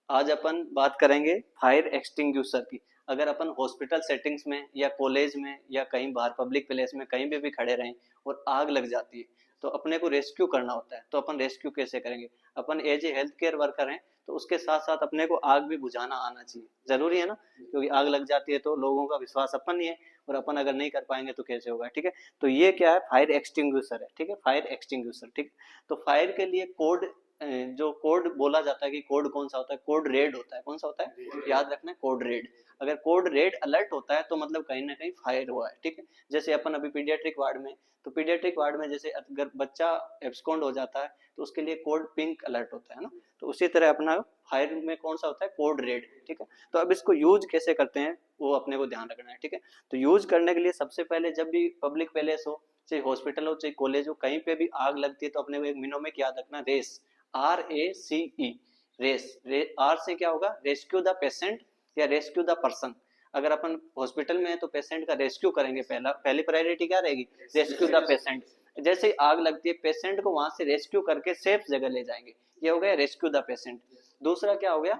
आज अपन बात करेंगे फायर एक्सटिंग्विशर की। अगर अपन हॉस्पिटल सेटिंग्स में या कॉलेज में या कहीं बाहर पब्लिक प्लेस में कहीं भी खड़े रहें और आग लग जाती है तो अपने को रेस्क्यू करना होता है। तो अपन रेस्क्यू कैसे करेंगे? अपन as a health care worker हैं तो उसके साथ साथ अपने को आग भी बुझाना आना चाहिए, जरूरी है ना, क्योंकि आग लग जाती है तो लोगों का विश्वास अपन ही है और अपन अगर नहीं कर पाएंगे तो कैसे होगा। ठीक है, तो ये क्या है? फायर एक्सटिंग्विशर है। ठीक है, फायर एक्सटिंग्विशर। ठीक, तो फायर के लिए कोड, जो कोड बोला जाता है कि कोड कौन सा होता है? कोड रेड होता है। कौन सा होता है? याद रखना है, कोड रेड। अगर कोड रेड अलर्ट होता है तो मतलब कहीं ना कहीं फायर हुआ है। ठीक है, जैसे अपन अभी पीडियाट्रिक वार्ड में, तो पीडियाट्रिक वार्ड में जैसे अगर बच्चा एब्सकॉन्ड हो जाता है तो उसके लिए कोड पिंक अलर्ट होता है ना, तो उसी तरह अपना फायर में कौन सा होता है? Code red. ठीक है, तो अब इसको यूज कैसे करते हैं वो अपने को ध्यान रखना है। ठीक है, तो यूज करने के लिए सबसे पहले जब भी पब्लिक प्लेस हो, चाहे हॉस्पिटल हो चाहे कॉलेज हो, कहीं पे भी आग लगती है तो अपने को एक मिनोमिक याद रखना, रेस, RACE, रेस। आर से क्या होगा? रेस्क्यू द पेशेंट या रेस्क्यू द पर्सन। अगर अपन हॉस्पिटल में है तो पेशेंट का रेस्क्यू करेंगे, पहली प्रायोरिटी क्या रहेगी? Rescue the patient. जैसे ही आग लगती है पेशेंट को वहां से रेस्क्यू करके सेफ जगह ले जाएंगे, ये हो गया रेस्क्यू द पेशेंट। दूसरा क्या हो गया?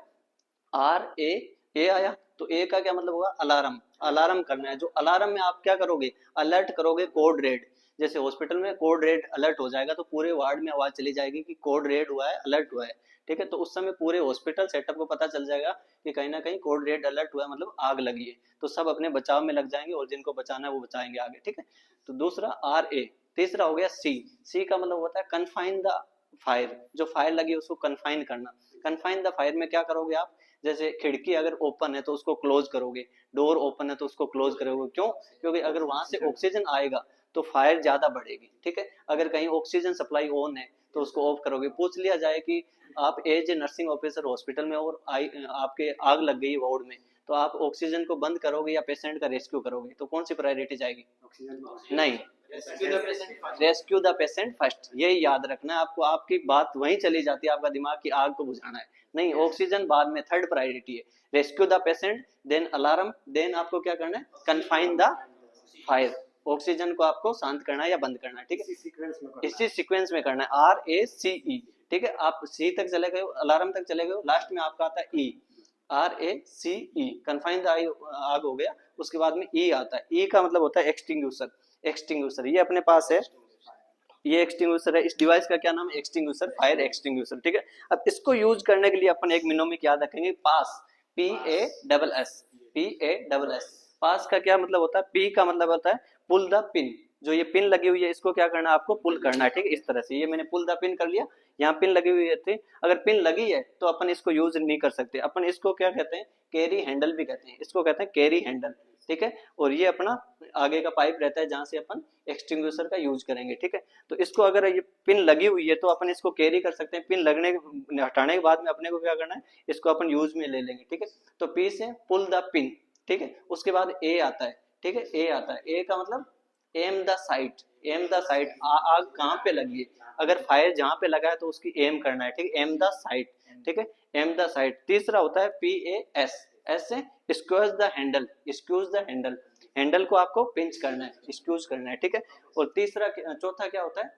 RA आया, तो ए का क्या मतलब होगा? अलार्म। अलार्म करना है। जो अलार्म में आप क्या करोगे? अलर्ट करोगे कोड रेड। जैसे हॉस्पिटल में कोड रेड अलर्ट हो जाएगा तो पूरे वार्ड में आवाज चली जाएगी कि कोड रेड हुआ है, अलर्ट हुआ है। ठीक है, तो उस समय पूरे हॉस्पिटल सेटअप को पता चल जाएगा कि कहीं ना कहीं कोड रेड अलर्ट हुआ है, मतलब आग लगी है, तो सब अपने बचाव में लग जाएंगे और जिनको बचाना है वो बचाएंगे आगे। ठीक है, तो दूसरा RA। तीसरा हो गया सी का मतलब होता है कन्फाइन द फायर। जो फायर लगी है उसको कन्फाइन करना। कन्फाइन द फायर में क्या करोगे आप? जैसे खिड़की अगर ओपन है तो उसको क्लोज करोगे, डोर ओपन है तो उसको क्लोज करोगे। क्यों? क्योंकि अगर वहां से ऑक्सीजन आएगा तो फायर ज्यादा बढ़ेगी। ठीक है, अगर कहीं ऑक्सीजन सप्लाई ऑन है तो उसको ऑफ करोगे। पूछ लिया जाए कि आप as a nursing officer hospital में और आपके आग लग गई वार्ड में, तो आप ऑक्सीजन को बंद करोगे या पेशेंट का रेस्क्यू करोगे? तो कौन सी प्रायोरिटी जाएगी? नहीं, रेस्क्यू द पेशेंट फर्स्ट। यही याद रखना है आपको। आपकी बात वहीं चली जाती है, आपका दिमाग की आग को बुझाना है। नहीं, ऑक्सीजन बाद में, थर्ड प्रायोरिटी है। Rescue the patient, then alarm, then आपको क्या करना है? Confine the fire. ऑक्सीजन को आपको शांत करना है या बंद करना है। ठीक है, इसी सीक्वेंस में करना है, RACE। ठीक है, आप सी तक चले गए, अलार्म तक चले गए, लास्ट में आपका आता है RACE, कन्फाइन द आग हो गया। उसके बाद में ई आता है। ई का मतलब होता है एक्सटिंग्विशर। एक्सटिंग्विशर ये अपने पास है, ये एक्सटिंग्विशर है। इस डिवाइस का क्या नाम है? Extinguisher, fire extinguisher. ठीक है, अब इसको यूज करने के लिए अपन एक मिनोमिक याद रखेंगे, पास, PASS। पास का क्या मतलब होता है? पी का मतलब होता है पुल द पिन। जो ये पिन लगी हुई है इसको क्या करना है? आपको पुल करना है। ठीक है, इस तरह से। ये मैंने पुल द पिन कर लिया, यहाँ पिन लगी हुई थी। अगर पिन लगी है तो अपन इसको यूज नहीं कर सकते। अपन इसको क्या कहते हैं? कैरी हैंडल भी कहते हैं, इसको कहते हैं कैरी हैंडल। ठीक है, और ये अपना आगे का पाइप रहता है जहां से अपन एक्सटिंग्विशर का यूज करेंगे। ठीक है, तो इसको अगर ये पिन लगी हुई है तो अपन इसको कैरी कर सकते हैं। पिन लगने हटाने के बाद में अपने को क्या करना है? इसको अपन यूज में ले लेंगे। ठीक है, तो पी से पुल द पिन। ठीक है, उसके बाद ए आता है। ठीक है, ए आता है। ए का मतलब am the site. Am the site, आग कहाँ पे लगी है? अगर फायर जहां पे लगा है तो उसकी एम करना है। ठीक है, एम द साइट। ठीक है, एम द साइट। तीसरा होता है PAS। एस से squeeze the handle. Squeeze the handle, handle को आपको पिंच करना है, स्क्यूज करना है। ठीक है, और तीसरा चौथा क्या होता है?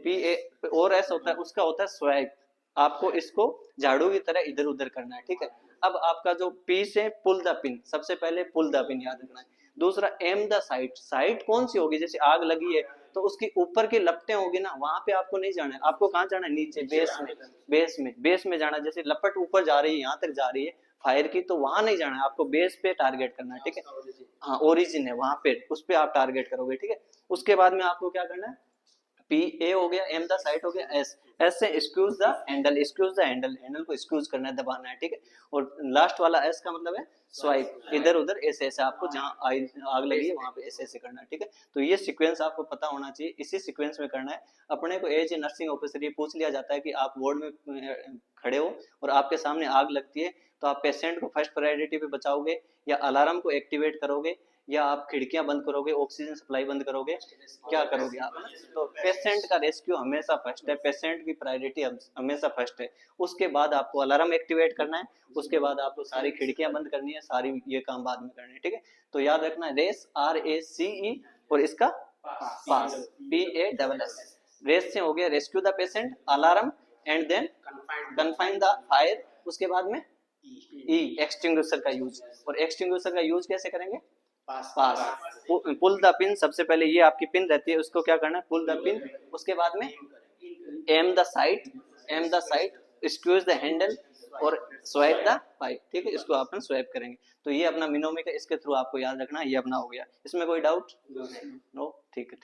PA और S होता है, उसका होता है स्वाइप। आपको इसको झाड़ू की तरह इधर उधर करना है। ठीक है, अब आपका जो पी से पुल द पिन, सबसे पहले पुल द पिन याद रखना है। दूसरा एम द साइट। साइट कौन सी होगी? जैसे आग लगी है तो उसकी ऊपर की लपटें होगी ना, वहां पे आपको नहीं जाना है। आपको कहाँ जाना है? नीचे, बेस में। बेस में जाना है। जैसे लपट ऊपर जा रही है, यहाँ तक जा रही है फायर की, तो वहां नहीं जाना है, आपको बेस पे टारगेट करना है। ठीक है, हाँ, ओरिजिन है वहां पे, उस पे आप टारगेट करोगे। ठीक है, उसके बाद में आपको क्या करना है? PA हो गया, एम द साइट हो गया, एस से squeeze the handle. Squeeze the handle, handle को स्क्यूज करना है, दबाना है। ठीक है, और लास्ट वाला एस का मतलब है स्वाइप। इधर उधर ऐसे ऐसे, आपको जहां आग लगी है वहां पे ऐसे ऐसे करना है। ठीक है, तो ये सीक्वेंस आपको पता होना चाहिए, इसी सीक्वेंस में करना है। अपने को एज ए नर्सिंग ऑफिसर ये पूछ लिया जाता है कि आप वार्ड में खड़े हो और आपके सामने आग लगती है, तो आप पेशेंट को फर्स्ट प्रायोरिटी पे बचाओगे या अलार्म को एक्टिवेट करोगे या आप खिड़कियां बंद करोगे, ऑक्सीजन सप्लाई बंद करोगे, क्या करोगे आप? तो पेशेंट का रेस्क्यू हमेशा फर्स्ट है, पेशेंट की प्रायोरिटी हमेशा फर्स्ट है। उसके बाद आपको अलार्म एक्टिवेट करना है, उसके बाद आपको सारी खिड़कियां बंद करनी है, सारी ये काम बाद में करने हैं। ठीक है, तो याद रखना है, रेस, RACE, और इसका पास, PASS। रेस से हो गया rescue the patient, alarm, and then confine the fire. उसके बाद में ई, एक्सटिंग्विशर का यूज। और एक्सटिंग्विशर का यूज कैसे करेंगे? पास। पुल द पिन, सबसे पहले ये आपकी पिन रहती है, उसको क्या करना है? Pull the pin. उसके बाद में aim the side, squeeze the handle और स्वाइप द पाइप। ठीक है, इसको अपन स्वाइप करेंगे। तो ये अपना मिनोमी का, इसके थ्रू आपको याद रखना, ये अपना हो गया। इसमें कोई डाउट? नो, ठीक है।